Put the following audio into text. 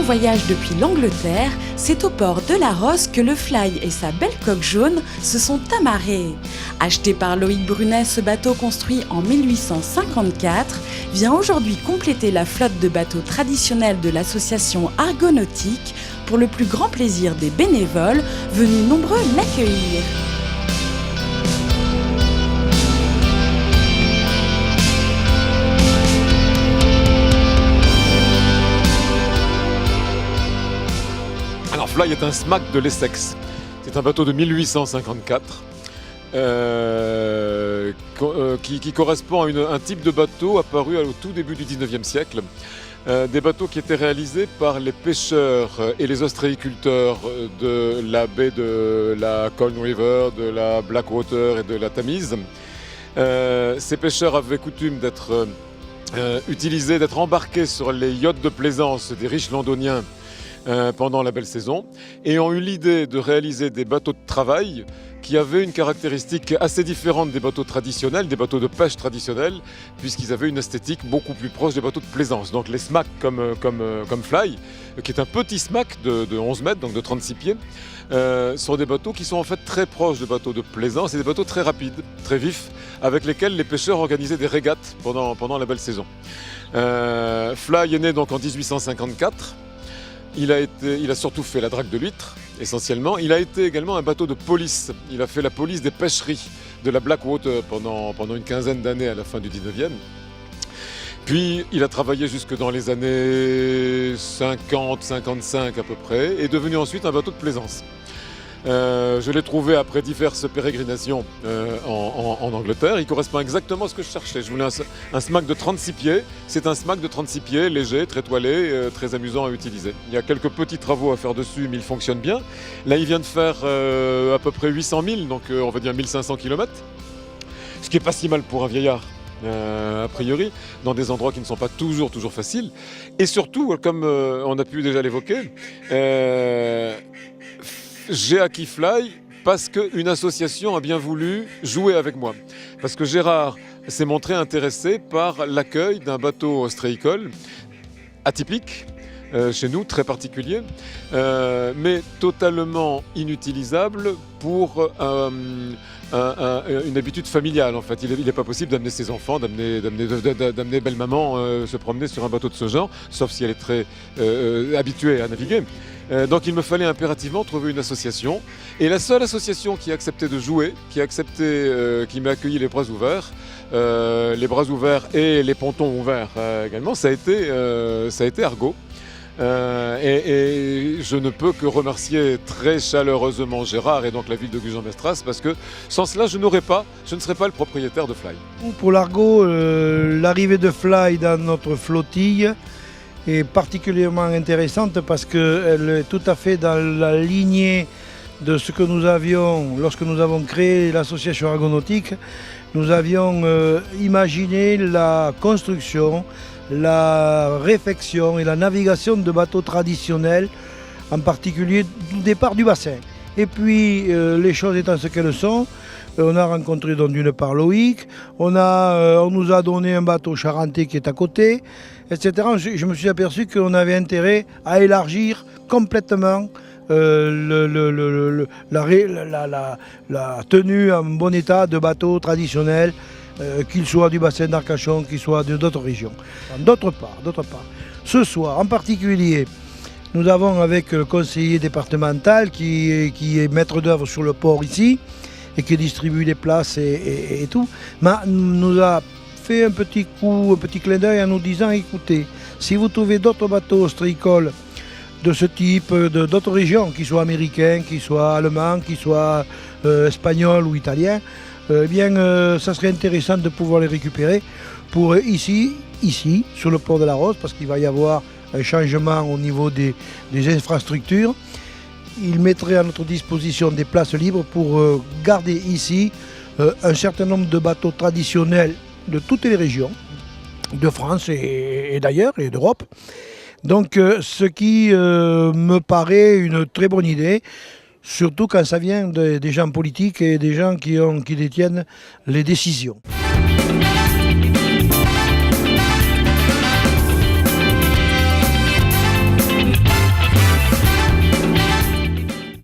voyage depuis l'Angleterre, c'est au port de la Rosse que le Fly et sa belle coque jaune se sont amarrés. Acheté par Loïc Brunet, ce bateau construit en 1854 vient aujourd'hui compléter la flotte de bateaux traditionnels de l'association Argonautique pour le plus grand plaisir des bénévoles venus nombreux l'accueillir. Alors Fly est un smack de l'Essex. C'est un bateau de 1854 qui correspond à un type de bateau apparu au tout début du 19e siècle. Des bateaux qui étaient réalisés par les pêcheurs et les ostréiculteurs de la baie de la Colne River, de la Blackwater et de la Tamise. Ces pêcheurs avaient coutume d'être utilisés, d'être embarqués sur les yachts de plaisance des riches londoniens pendant la belle saison et ont eu l'idée de réaliser des bateaux de travail qui avaient une caractéristique assez différente des bateaux traditionnels, des bateaux de pêche traditionnels, puisqu'ils avaient une esthétique beaucoup plus proche des bateaux de plaisance. Donc les smacks comme Fly, qui est un petit smack de 11 mètres, donc de 36 pieds, sont des bateaux qui sont en fait très proches de bateaux de plaisance et des bateaux très rapides, très vifs, avec lesquels les pêcheurs organisaient des régates pendant la belle saison. Fly est né donc en 1854. Il a surtout fait la drague de l'huître, essentiellement. Il a été également un bateau de police. Il a fait la police des pêcheries de la Blackwater pendant une quinzaine d'années à la fin du 19e. Puis il a travaillé jusque dans les années 50-55 à peu près, et est devenu ensuite un bateau de plaisance. Je l'ai trouvé après diverses pérégrinations en Angleterre. Il correspond exactement à ce que je cherchais. Je voulais un smack de 36 pieds. C'est un smack de 36 pieds, léger, très toilé, très amusant à utiliser. Il y a quelques petits travaux à faire dessus, mais il fonctionne bien. Là, il vient de faire à peu près 800 000, donc on va dire 1500 km. Ce qui n'est pas si mal pour un vieillard. A priori, dans des endroits qui ne sont pas toujours faciles. Et surtout, comme on a pu déjà l'évoquer, j'ai acquis Fly parce qu'une association a bien voulu jouer avec moi. Parce que Gérard s'est montré intéressé par l'accueil d'un bateau ostréicole atypique, chez nous, très particulier, mais totalement inutilisable pour une habitude familiale en fait. Il n'est pas possible d'amener ses enfants, d'amener belle-maman se promener sur un bateau de ce genre, sauf si elle est très habituée à naviguer. Donc il me fallait impérativement trouver une association. Et la seule association qui a accepté de jouer, qui m'a accueilli les bras ouverts et les pontons ouverts également, ça a été Argo. Et je ne peux que remercier très chaleureusement Gérard et donc la ville de Gujan-Mestras, parce que sans cela je ne serais pas le propriétaire de Fly. Pour l'Argo, l'arrivée de Fly dans notre flottille est particulièrement intéressante parce qu'elle est tout à fait dans la lignée de ce que nous avions lorsque nous avons créé l'association Argonautique. Nous avions imaginé la construction, la réfection et la navigation de bateaux traditionnels, en particulier du départ du bassin. Et puis, les choses étant ce qu'elles sont, on a rencontré donc d'une part Loïc, on nous a donné un bateau charentais qui est à côté, etc. Je me suis aperçu qu'on avait intérêt à élargir complètement la tenue en bon état de bateaux traditionnels, qu'il soit du bassin d'Arcachon, qu'il soit d'autres régions. D'autre part, ce soir en particulier, nous avons avec le conseiller départemental qui est maître d'œuvre sur le port ici et qui distribue les places et tout, nous a fait un petit clin d'œil en nous disant, écoutez, si vous trouvez d'autres bateaux ostréicoles de ce type, d'autres régions, qu'ils soient américains, qu'ils soient allemands, qu'ils soient espagnols ou italiens, ça serait intéressant de pouvoir les récupérer pour ici, sur le port de la Rosse, parce qu'il va y avoir un changement au niveau des infrastructures. Il mettrait à notre disposition des places libres pour garder ici un certain nombre de bateaux traditionnels de toutes les régions, de France et d'ailleurs, et d'Europe. Donc ce qui me paraît une très bonne idée, surtout quand ça vient des gens politiques et des gens qui détiennent les décisions.